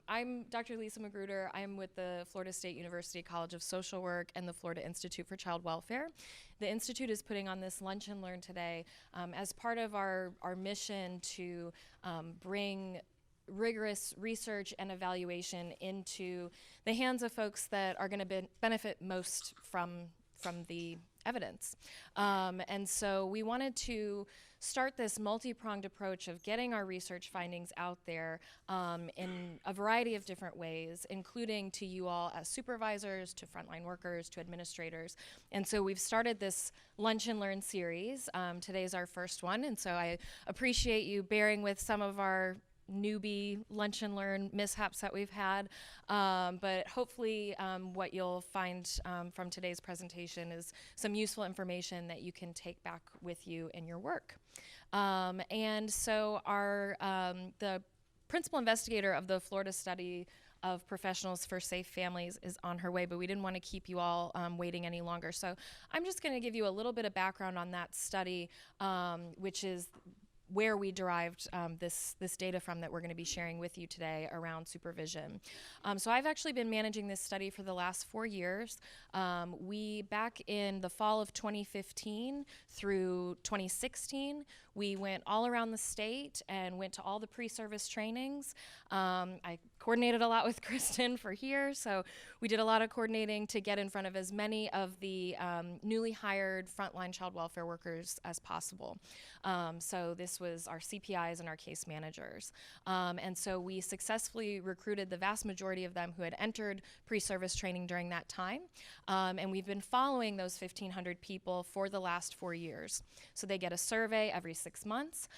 I'm Dr. Lisa Magruder. I'm with the Florida State University College of Social Work and the Florida Institute for Child Welfare. The Institute is putting on this Lunch and Learn today as part of our mission to bring rigorous research and evaluation into the hands of folks that are going to benefit most from the evidence. And so we wanted to start this multi-pronged approach of getting our research findings out there in a variety of different ways, including to you all as supervisors, to frontline workers, to administrators. And so we've started this Lunch and Learn series. Today's our first one, and so I appreciate you bearing with some of our newbie Lunch and Learn mishaps that we've had, but hopefully what you'll find from today's presentation is some useful information that you can take back with you in your work. And so the principal investigator of the Florida study of professionals for safe families is on her way, but we didn't want to keep you all waiting any longer. So I'm just going to give you a little bit of background on that study, which is where we derived this data from that we're going to be sharing with you today around supervision. So I've actually been managing this study for the last 4 years. We, back in the fall of 2015 through 2016, we went all around the state and went to all the pre-service trainings. I coordinated a lot with Kristen for here, so we did a lot of coordinating to get in front of as many of the newly hired frontline child welfare workers as possible. So this was our CPIs and our case managers. And so we successfully recruited the vast majority of them who had entered pre-service training during that time. And we've been following those 1,500 people for the last 4 years. So they get a survey every 6 months.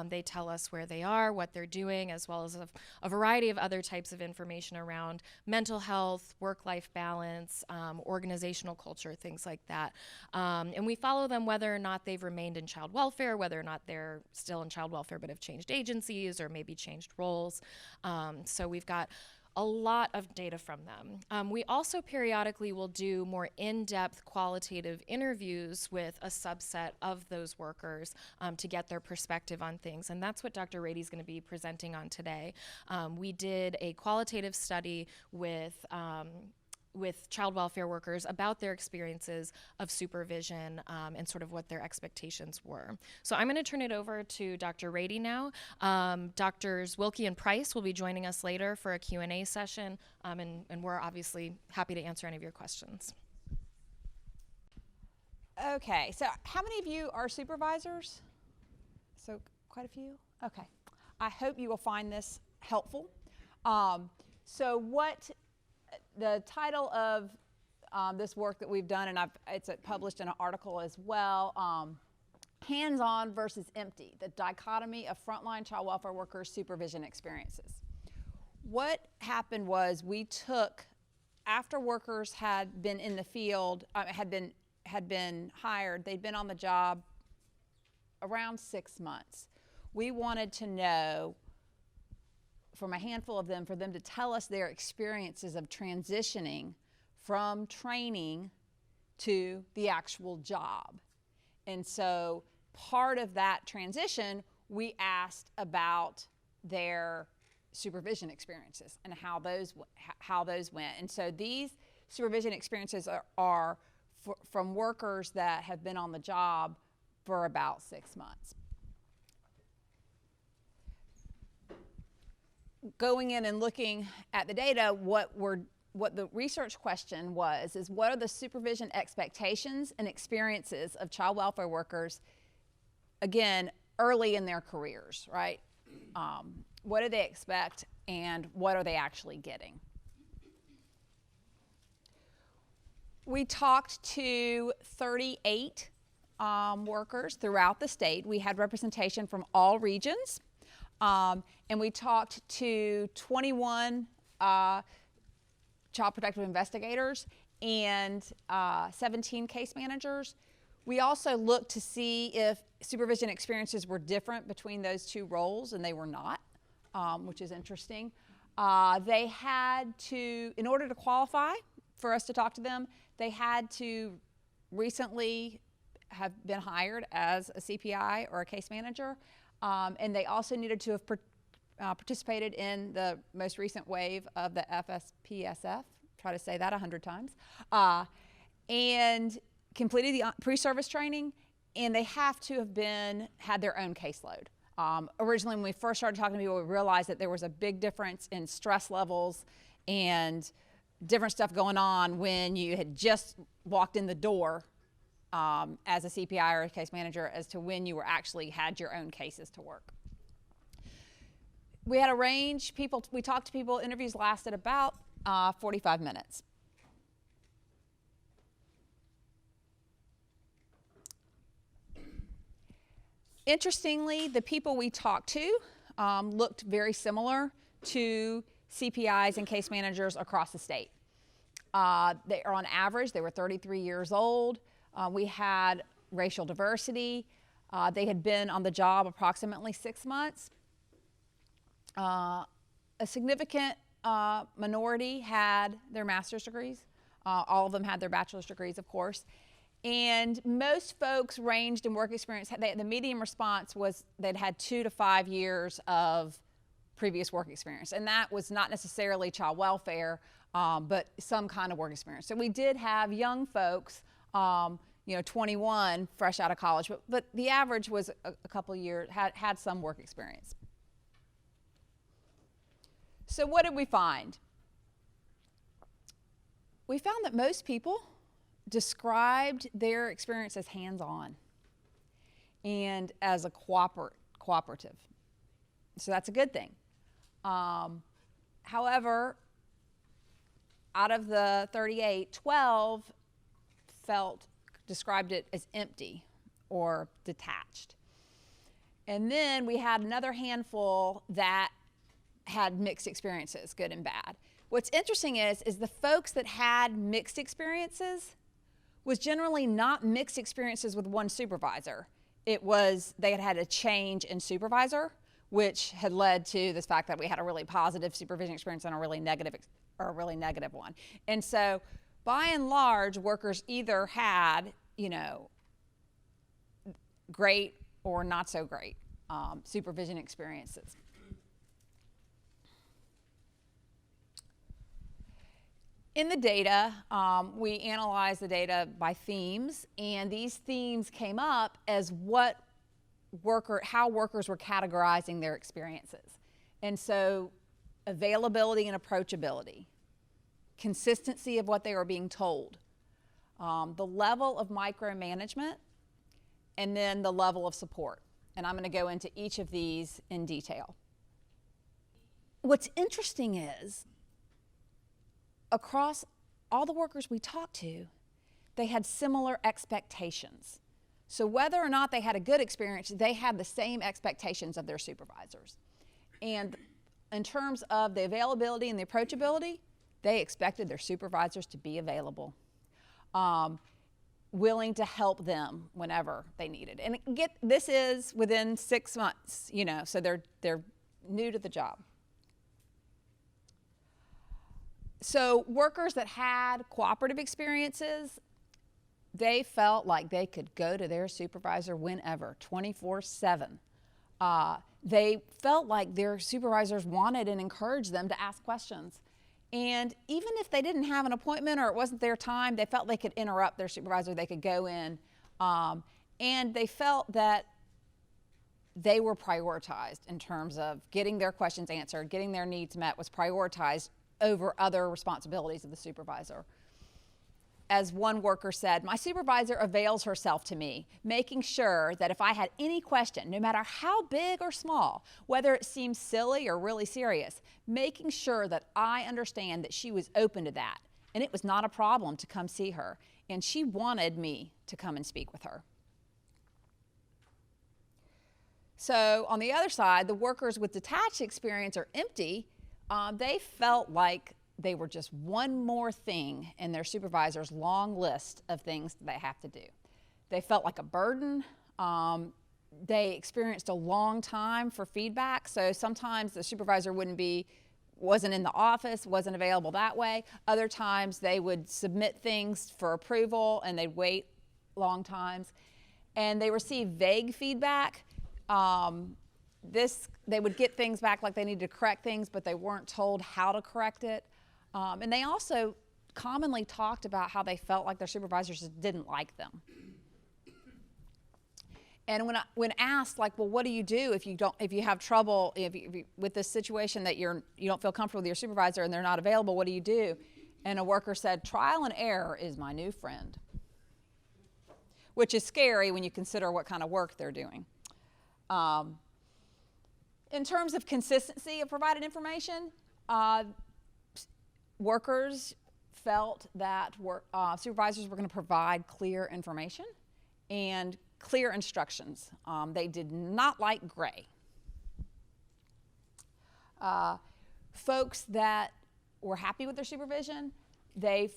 They tell us where they are, what they're doing, as well as a variety of other types of information around mental health, work-life balance, organizational culture, things like that. And we follow them whether or not they've remained in child welfare, whether or not they're still in child welfare but have changed agencies or maybe changed roles. So we've got a lot of data from them. We also periodically will do more in-depth qualitative interviews with a subset of those workers to get their perspective on things, and that's what Dr. Radey is going to be presenting on today. We did a qualitative study with child welfare workers about their experiences of supervision and sort of what their expectations were. So I'm going to turn it over to Dr. Radey now. Drs. Wilkie and Price will be joining us later for a Q&A session, and we're obviously happy to answer any of your questions. Okay, so how many of you are supervisors? So quite a few? Okay. I hope you will find this helpful. So what the title of this work that we've done, and it's published in an article as well, Hands-on versus Empty, the dichotomy of frontline child welfare workers' supervision experiences. What happened was we took, after workers had been in the field, had been hired, they'd been on the job around 6 months. We wanted to know from a handful of them, for them to tell us their experiences of transitioning from training to the actual job. And so part of that transition, we asked about their supervision experiences and how those went. And so these supervision experiences are from workers that have been on the job for about 6 months. Going in and looking at the data, what the research question was is, what are the supervision expectations and experiences of child welfare workers, again, early in their careers, right? What do they expect and what are they actually getting? We talked to 38 workers throughout the state. We had representation from all regions. And we talked to 21 child protective investigators and 17 case managers. We also looked to see if supervision experiences were different between those two roles, and they were not, which is interesting. They had to, in order to qualify for us to talk to them, they had to recently have been hired as a CPI or a case manager. And they also needed to have participated in the most recent wave of the FSPSF, try to say that 100 times, and completed the pre-service training, and they have to have had their own caseload. Originally, when we first started talking to people, we realized that there was a big difference in stress levels and different stuff going on when you had just walked in the door as a CPI or a case manager as to when you were actually had your own cases to work. We had a range, we talked to people, interviews lasted about 45 minutes. Interestingly, the people we talked to looked very similar to CPIs and case managers across the state. They are on average, they were 33 years old. We had racial diversity. They had been on the job approximately 6 months. A significant minority had their master's degrees. All of them had their bachelor's degrees, of course. And most folks ranged in work experience. The median response was they'd had 2 to 5 years of previous work experience. And that was not necessarily child welfare, but some kind of work experience. So we did have young folks, 21, fresh out of college, but the average was a couple of years, had some work experience. So what did we find? We found that most people described their experience as hands-on and as a cooperative. So that's a good thing. However, out of the 38, 12 described it as empty or detached. And then we had another handful that had mixed experiences, good and bad. What's interesting is the folks that had mixed experiences was generally not mixed experiences with one supervisor. It was they had had a change in supervisor, which had led to this fact that we had a really positive supervision experience and a really negative one. And so by and large, workers either had, great or not so great supervision experiences. In the data, we analyzed the data by themes, and these themes came up as how workers were categorizing their experiences. And so availability and approachability, consistency of what they were being told, the level of micromanagement, and then the level of support. And I'm going to go into each of these in detail. What's interesting is, across all the workers we talked to, they had similar expectations. So whether or not they had a good experience, they had the same expectations of their supervisors. And in terms of the availability and the approachability, they expected their supervisors to be available, willing to help them whenever they needed. And this is within 6 months, so they're new to the job. So workers that had cooperative experiences, they felt like they could go to their supervisor whenever, 24/7. They felt like their supervisors wanted and encouraged them to ask questions. And even if they didn't have an appointment or it wasn't their time, they felt they could interrupt their supervisor, they could go in. And they felt that they were prioritized in terms of getting their questions answered, getting their needs met was prioritized over other responsibilities of the supervisor. As one worker said, my supervisor avails herself to me, making sure that if I had any question, no matter how big or small, whether it seems silly or really serious, making sure that I understand that she was open to that. And it was not a problem to come see her. And she wanted me to come and speak with her. So on the other side, the workers with detached experience or empty, they felt like they were just one more thing in their supervisor's long list of things they have to do. They felt like a burden. They experienced a long time for feedback, so sometimes the supervisor wasn't in the office, wasn't available that way. Other times they would submit things for approval and they'd wait long times. And they received vague feedback. they would get things back like they needed to correct things, but they weren't told how to correct it. And they also commonly talked about how they felt like their supervisors just didn't like them. And when asked, like, well, what do you do if you have trouble with this situation that you don't feel comfortable with your supervisor and they're not available? What do you do? And a worker said, trial and error is my new friend, which is scary when you consider what kind of work they're doing. In terms of consistency of provided information, workers felt that supervisors were going to provide clear information and clear instructions. They did not like gray. Folks that were happy with their supervision, they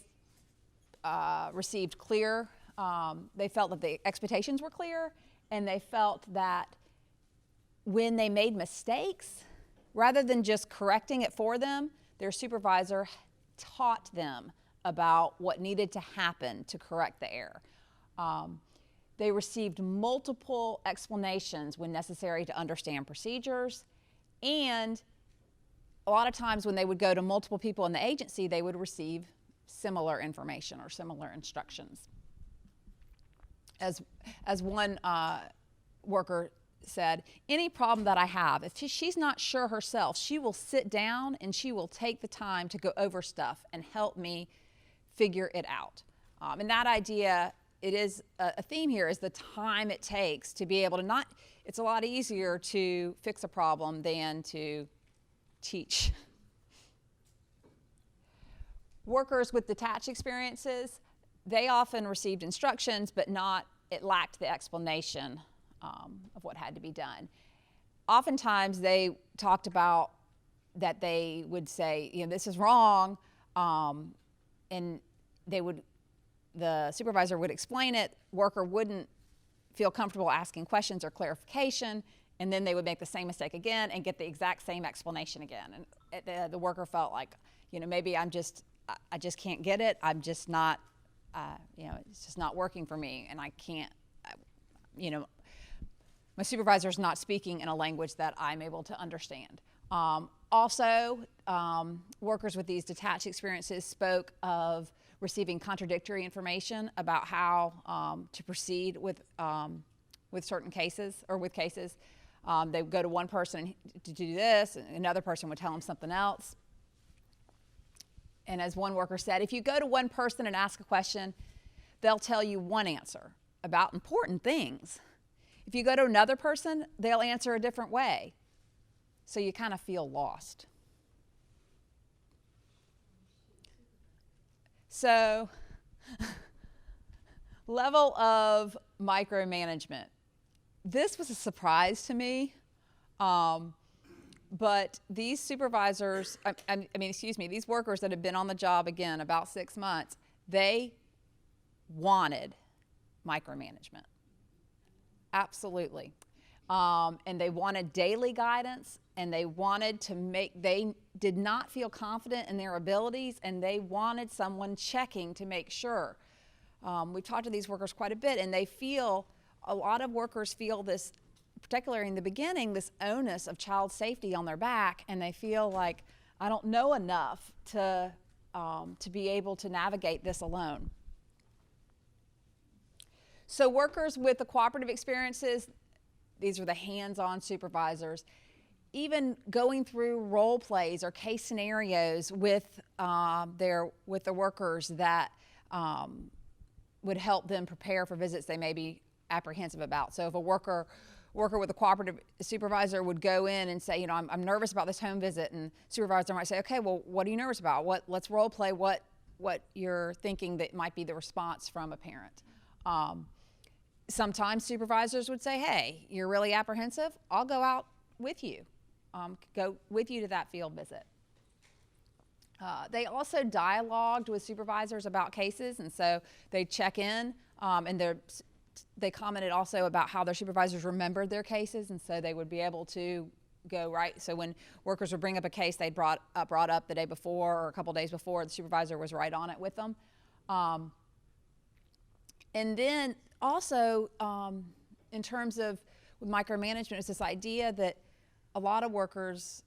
received clear, they felt that the expectations were clear, and they felt that when they made mistakes, rather than just correcting it for them, their supervisor taught them about what needed to happen to correct the error. They received multiple explanations when necessary to understand procedures, and a lot of times when they would go to multiple people in the agency, they would receive similar information or similar instructions. As one worker said, any problem that I have, if she's not sure herself, she will sit down and she will take the time to go over stuff and help me figure it out. And that idea, it is a theme here, is the time it takes to be able to it's a lot easier to fix a problem than to teach. Workers with detached experiences, they often received instructions, but it lacked the explanation of what had to be done. Oftentimes they talked about that they would say, this is wrong, and the supervisor would explain it, worker wouldn't feel comfortable asking questions or clarification, and then they would make the same mistake again and get the exact same explanation again. And the worker felt like, maybe I just can't get it. I'm just not, it's just not working for me, and I can't, my supervisor's not speaking in a language that I'm able to understand. Also, workers with these detached experiences spoke of receiving contradictory information about how to proceed with certain cases or with cases. They would go to one person to do this, and another person would tell them something else. And as one worker said, if you go to one person and ask a question, they'll tell you one answer about important things. If you go to another person, they'll answer a different way. So you kind of feel lost. So, level of micromanagement. This was a surprise to me, but these supervisors, these workers that have been on the job, again, about 6 months, they wanted micromanagement. Absolutely. And they wanted daily guidance, and they did not feel confident in their abilities, and they wanted someone checking to make sure. We've talked to these workers quite a bit, and a lot of workers feel this, particularly in the beginning, this onus of child safety on their back, and they feel like, I don't know enough to be able to navigate this alone. So workers with the cooperative experiences, these are the hands-on supervisors, even going through role plays or case scenarios with the workers that would help them prepare for visits they may be apprehensive about. So if a worker with a cooperative supervisor would go in and say, I'm nervous about this home visit, and supervisor might say, okay, well, what are you nervous about? Let's role play what you're thinking that might be the response from a parent. Sometimes supervisors would say, hey, you're really apprehensive, I'll go out with you, go with you to that field visit. They also dialogued with supervisors about cases, and so they check in, and they commented also about how their supervisors remembered their cases, and so they would be able to go right. So when workers would bring up a case they'd brought up the day before or a couple days before, the supervisor was right on it with them. And then also, in terms of with micromanagement, it's this idea that a lot of workers,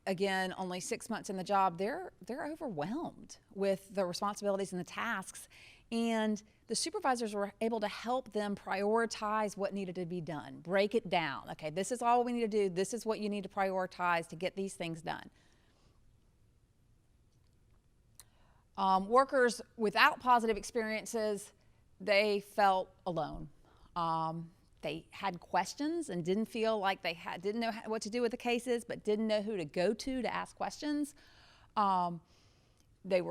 again, only 6 months in the job, they're overwhelmed with the responsibilities and the tasks, and the supervisors were able to help them prioritize what needed to be done, break it down. Okay, this is all we need to do. This is what you need to prioritize to get these things done. Workers without positive experiences, they felt alone. They had questions and didn't feel like didn't know what to do with the cases, but didn't know who to go to ask questions. They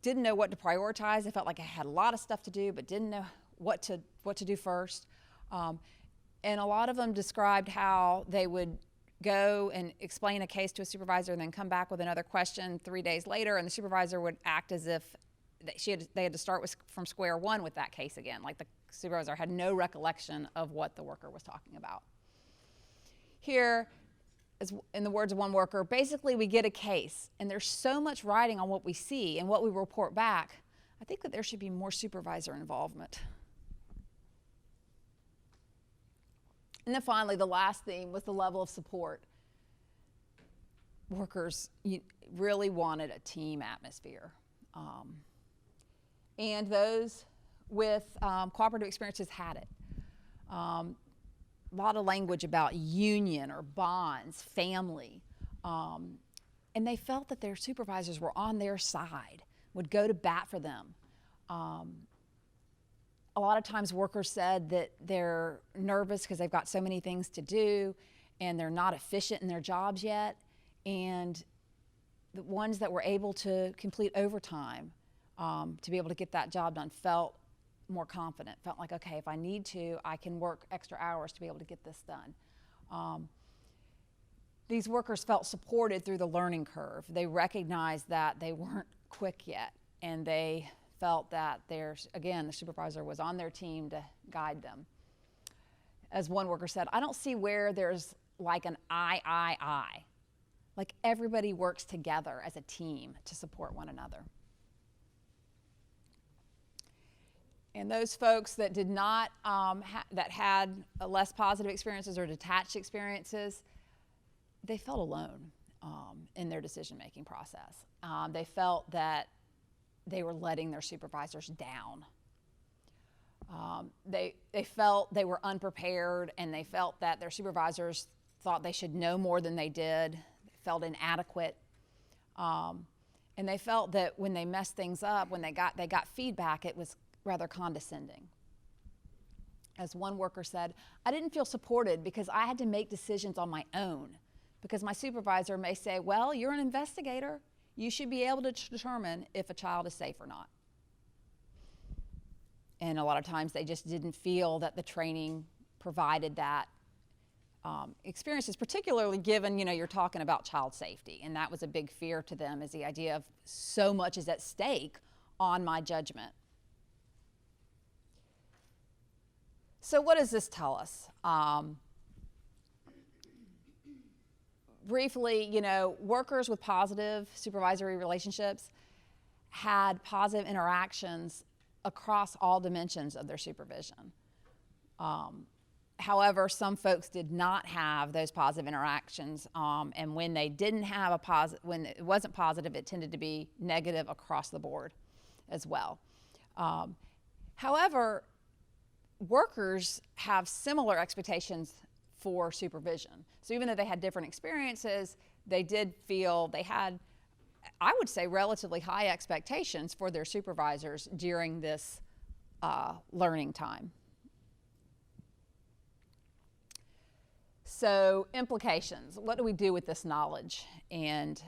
didn't know what to prioritize. They felt like I had a lot of stuff to do, but didn't know what to do first. And a lot of them described how they would go and explain a case to a supervisor and then come back with another question 3 days later, and the supervisor would act as if they had to start from square one with that case again, like the supervisor had no recollection of what the worker was talking about. Here, as in the words of one worker, basically we get a case and there's so much writing on what we see and what we report back. I think that there should be more supervisor involvement. And then finally, the last theme was the level of support. Workers really wanted a team atmosphere. And those with cooperative experiences had it. A lot of language about union or bonds, family. And they felt that their supervisors were on their side, would go to bat for them. A lot of times workers said that they're nervous because they've got so many things to do and they're not efficient in their jobs yet. And the ones that were able to complete overtime to be able to get that job done felt more confident, felt like, okay, if I need to, I can work extra hours to be able to get this done. These workers felt supported through the learning curve. They recognized that they weren't quick yet, and they felt that the supervisor was on their team to guide them. As one worker said, I don't see where there's like an I. Like everybody works together as a team to support one another. And those folks that did not, that had less positive experiences or detached experiences, they felt alone in their decision-making process. They felt that they were letting their supervisors down. They felt they were unprepared, and they felt that their supervisors thought they should know more than they did. They felt inadequate. And they felt that when they messed things up, when they got feedback, it was rather condescending. As one worker said, I didn't feel supported because I had to make decisions on my own, because my supervisor may say, well, you're an investigator. You should be able to determine if a child is safe or not. And a lot of times they just didn't feel that the training provided that experiences, particularly given, you're talking about child safety. And that was a big fear to them, is the idea of so much is at stake on my judgment. So what does this tell us? Briefly, workers with positive supervisory relationships had positive interactions across all dimensions of their supervision. However, some folks did not have those positive interactions, and when they didn't have when it wasn't positive, it tended to be negative across the board as well. However, workers have similar expectations for supervision. So even though they had different experiences, they did feel they had, I would say, relatively high expectations for their supervisors during this learning time. So implications, what do we do with this knowledge? And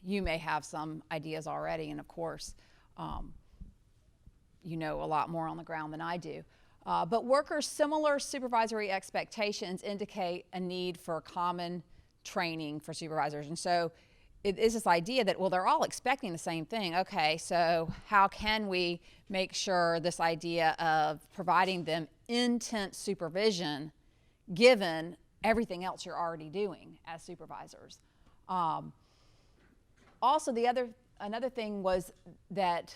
you may have some ideas already, and of course, you know a lot more on the ground than I do. But workers' similar supervisory expectations indicate a need for common training for supervisors. And so it is this idea that, well, they're all expecting the same thing. Okay, so how can we make sure this idea of providing them intense supervision given everything else you're already doing as supervisors? Also, another thing was that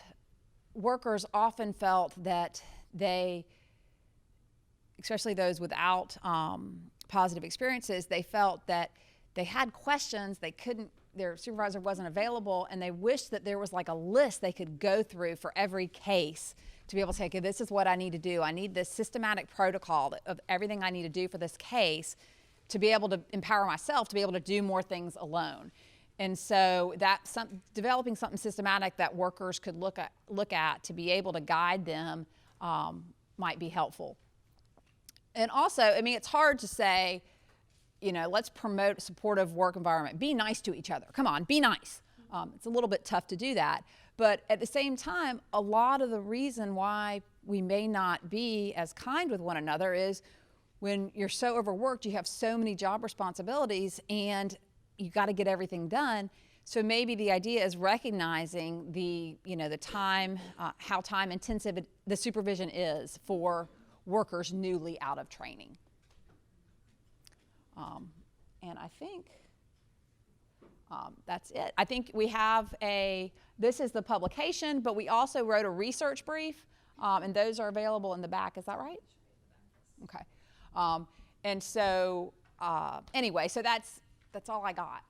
workers often felt that they, especially those without positive experiences, they felt that they had questions, their supervisor wasn't available, and they wished that there was like a list they could go through for every case to be able to say, okay, this is what I need to do. I need this systematic protocol of everything I need to do for this case to be able to empower myself to be able to do more things alone. And so developing something systematic that workers could look at to be able to guide them might be helpful. And also, I mean, it's hard to say, you know, let's promote a supportive work environment. Be nice to each other. Come on, be nice. It's a little bit tough to do that. But at the same time, a lot of the reason why we may not be as kind with one another is when you're so overworked, you have so many job responsibilities, and you got to get everything done. So maybe the idea is recognizing the time, how time intensive the supervision is for workers newly out of training. And I think that's it. I think we have this is the publication, but we also wrote a research brief, and those are available in the back. Is that right? Okay. And so anyway, so that's all I got.